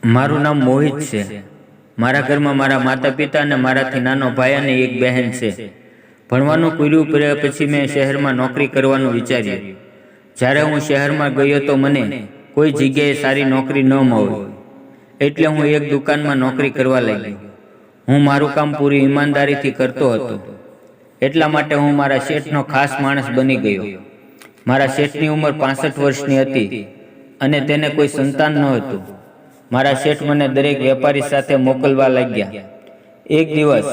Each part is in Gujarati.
મારું નામ મોહિત છે। મારા ઘરમાં મારા માતા પિતા અને મારાથી નાનો ભાઈ અને એક બહેન છે। ભણવાનું પૂરું કર્યા પછી મેં શહેરમાં નોકરી કરવાનું વિચાર્યું। જ્યારે હું શહેરમાં ગયો તો મને કોઈ જગ્યાએ સારી નોકરી ન મળી, એટલે હું એક દુકાનમાં નોકરી કરવા લાગ્યો। હું મારું કામ પૂરી ઈમાનદારીથી કરતો હતો, એટલા માટે હું મારા શેઠનો ખાસ માણસ બની ગયો। મારા શેઠની ઉંમર 65 વર્ષની હતી અને તેને કોઈ સંતાન ન હતું। મારા શેઠ મને દરેક વેપારી સાથે મોકલવા લાગ્યા। એક દિવસ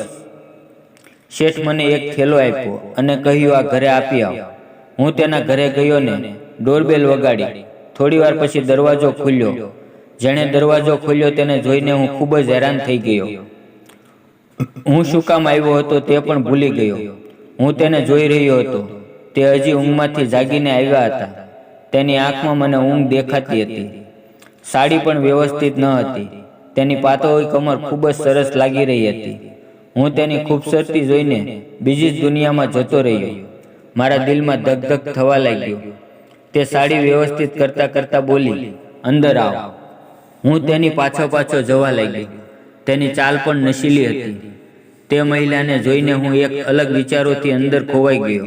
શેઠ મને એક થેલો આપ્યો અને કહ્યું, આ ઘરે આપી આવ। હું તેના ઘરે ગયો ને ડોરબેલ વગાડી। થોડી વાર પછી દરવાજો ખુલ્યો। જેણે દરવાજો ખોલ્યો તેને જોઈને હું ખૂબ જ હેરાન થઈ ગયો। હું શું કામ આવ્યો હતો તે પણ ભૂલી ગયો। હું તેને જોઈ રહ્યો હતો। તે હજી ઊંઘમાંથી જાગીને આવ્યા હતા। તેની આંખમાં મને ઊંઘ દેખાતી હતી। સાડી પણ વ્યવસ્થિત ન હતી। તેની પાતળી કમર ખૂબ જ સરસ લાગી રહી હતી। હું તેની ખૂબસૂરતી જોઈને બીજી જ દુનિયામાં જતો રહ્યો। મારા દિલમાં ધક ધક થવા લાગ્યો। તે સાડી વ્યવસ્થિત કરતા કરતા બોલી, અંદર આવ। હું તેની પાછો જવા લાગ્યો। તેની ચાલ પણ નશીલી હતી। તે મહિલાને જોઈને હું એક અલગ વિચારોથી અંદર ખોવાઈ ગયો।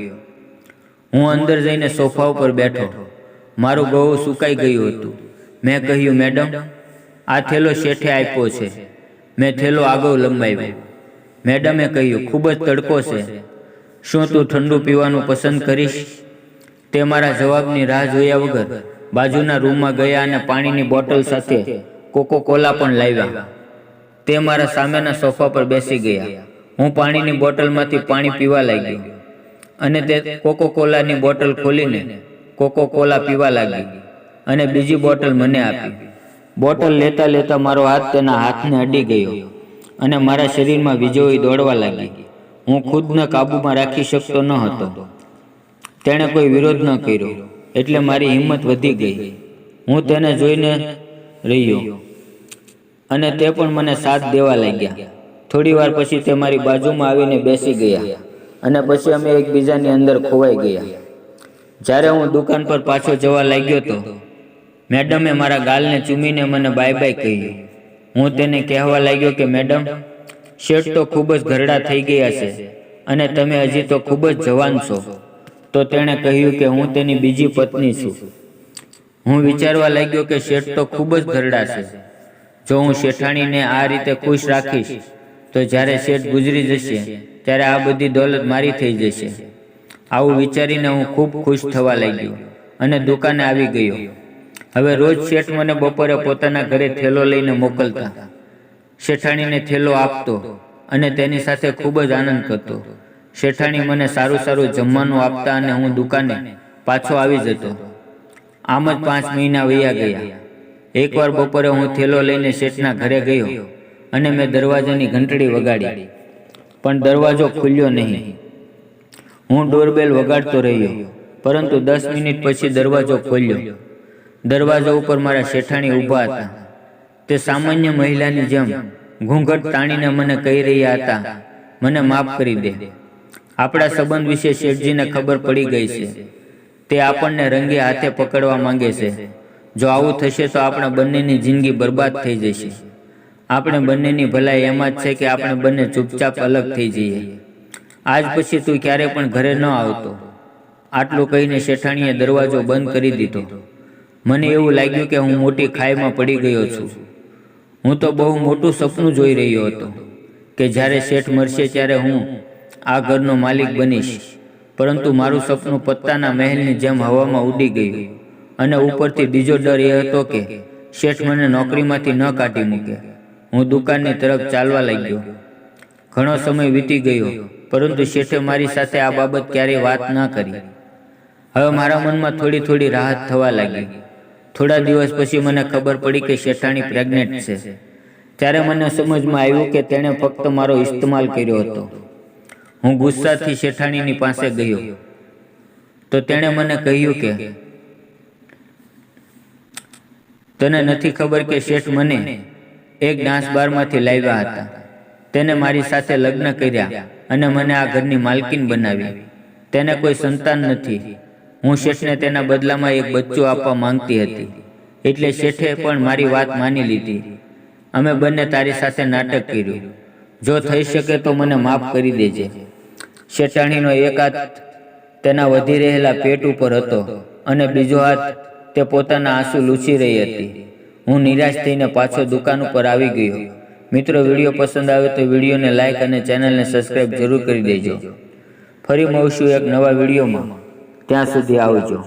હું અંદર જઈને સોફા ઉપર બેઠો। મારું ગળું સુકાઈ ગયું હતું। મેં કહ્યું, મેડમ, આ થેલો શેઠે આપ્યો છે। મેં થેલો આગળ લંબાવ્યો। મેડમે કહ્યું, ખૂબ જ તડકો છે, શું તું ઠંડુ પીવાનું પસંદ કરીશ? તે મારા જવાબની રાહ જોયા વગર બાજુના રૂમમાં ગયા અને પાણીની બોટલ સાથે કોકો કોલા પણ લાવ્યા। તે મારા સામેના સોફા પર બેસી ગયા। હું પાણીની બોટલમાંથી પાણી પીવા લાગ્યો અને તે કોકો કોલાની બોટલ ખોલીને કોકો કોલા પીવા લાગી અને બીજી બોટલ મને આપી। બોટલ લેતા લેતા મારો હાથ તેના હાથને અડી ગયો અને મારા શરીરમાં વીજળી દોડવા લાગી। હું ખુદને કાબૂમાં રાખી શકતો ન હતો। તેણે કોઈ વિરોધ ન કર્યો, એટલે મારી હિંમત વધી ગઈ। હું તેને જોઈને રહ્યો અને તે પણ મને સાથ દેવા લાગ્યા। થોડી વાર પછી તે મારી બાજુમાં આવીને બેસી ગયા અને પછી અમે એકબીજાની અંદર ખોવાઈ ગયા। જ્યારે હું દુકાન પર પાછો જવા લાગ્યો તો મેડમે મારા ગાલને ચૂમીને મને બાય બાય કહ્યું। હું તેને કહેવા લાગ્યો કે મેડમ, શેઠ તો ખૂબ જ ઘરડા થઈ ગયા છે અને તમે હજી તો ખૂબ જ જવાન છો। તો તેણે કહ્યું કે હું તેની બીજી પત્ની છું। હું વિચારવા લાગ્યો કે શેઠ તો ખૂબ જ ઘરડા છે। જો હું શેઠાણીને આ રીતે ખુશ રાખીશ તો જ્યારે શેઠ ગુજરી જશે ત્યારે આ બધી દોલત મારી થઈ જશે। આવું વિચારીને હું ખૂબ ખુશ થવા લાગ્યો અને દુકાને આવી ગયો। હવે રોજ શેઠ મને બપોરે પોતાના ઘરે થેલો લઈને મોકલતા। શેઠાણીને થેલો આપતો અને તેની સાથે ખૂબ જ આનંદ કરતો। શેઠાણી મને સારું જમવાનું આપતા અને હું દુકાને પાછો આવી જતો। આમ જ 5 મહિના વયા ગયા। એકવાર બપોરે હું થેલો લઈને શેઠના ઘરે ગયો અને મેં દરવાજાની ઘંટડી વગાડી, પણ દરવાજો ખુલ્યો નહીં। હું ડોરબેલ વગાડતો રહ્યો, પરંતુ 10 મિનિટ પછી દરવાજો ખોલ્યો। દરવાજા ઉપર મારા શેઠાણી ઊભા હતા। તે સામાન્ય મહિલાની જેમ ઘૂંઘટ તાણીને મને કહી રહ્યા હતા, મને માફ કરી દે। આપણા સંબંધ વિશે શેઠજીને ખબર પડી ગઈ છે। તે આપણને રંગે હાથે પકડવા માંગે છે। જો આવું થશે તો આપણા બંનેની જિંદગી બરબાદ થઈ જશે। આપણે બંનેની ભલાઈ એમાં જ છે કે આપણે બંને ચૂપચાપ અલગ થઈ જઈએ। આજ પછી તું ક્યારે પણ ઘરે ન આવતો। આટલું કહીને શેઠાણીએ દરવાજો બંધ કરી દીધો। મને એવું લાગ્યું કે હું મોટી ખાઈમાં પડી ગયો છું। હું તો બહુ મોટું સપનું જોઈ રહ્યો હતો કે જ્યારે શેઠ મરશે ત્યારે હું આ ઘરનો માલિક બનીશ, પરંતુ મારું સપનું પત્તાના મહેલની જેમ હવામાં ઉડી ગયું। અને ઉપરથી બીજો ડર એ હતો કે શેઠ મને નોકરીમાંથી ન કાઢી મૂકે। હું દુકાનની તરફ ચાલવા લાગ્યો। ઘણો સમય વીતી ગયો, પરંતુ શેઠે મારી સાથે આ બાબત ક્યારેય વાત ન કરી। હવે મારા મનમાં થોડી રાહત થવા લાગી। થોડા દિવસ પછી મને ખબર પડી કે શેઠાણી પ્રેગ્નેન્ટ છે। ત્યારે મને સમજમાં આવ્યું કે તેણે ફક્ત મારો ઇસ્તેમાલ કર્યો હતો। હું ગુસ્સાથી શેઠાણીની પાસે ગયો તો તેણે મને કહ્યું કે તને નથી ખબર કે શેઠ મને એક ડાન્સ બારમાંથી લાવ્યા હતા। તેને મારી સાથે લગ્ન કર્યા અને મને આ ઘરની માલકીન બનાવી। તેને કોઈ સંતાન નથી। હું શેઠને તેના બદલામાં એક બચ્ચું આપવા માંગતી હતી, એટલે શેઠે પણ મારી વાત માની લીધી। અમે બંને તારી સાથે નાટક કર્યું. જો થઈ શકે તો મને માફ કરી દેજે. શેઠાણીનો એક હાથ તેના વધી રહેલા પેટ ઉપર હતો અને બીજો હાથ તે પોતાના આંસુ લૂછી રહી હતી. હું નિરાશ થઈને પાછો દુકાન ઉપર આવી ગયો. મિત્રો, વિડીયો પસંદ આવે તો વિડીયોને લાઇક અને ચેનલને સબસ્ક્રાઈબ જરૂર કરી દેજો. ફરી મળશું એક નવા વિડીયોમાં. ત્યાં સુધી આવજો.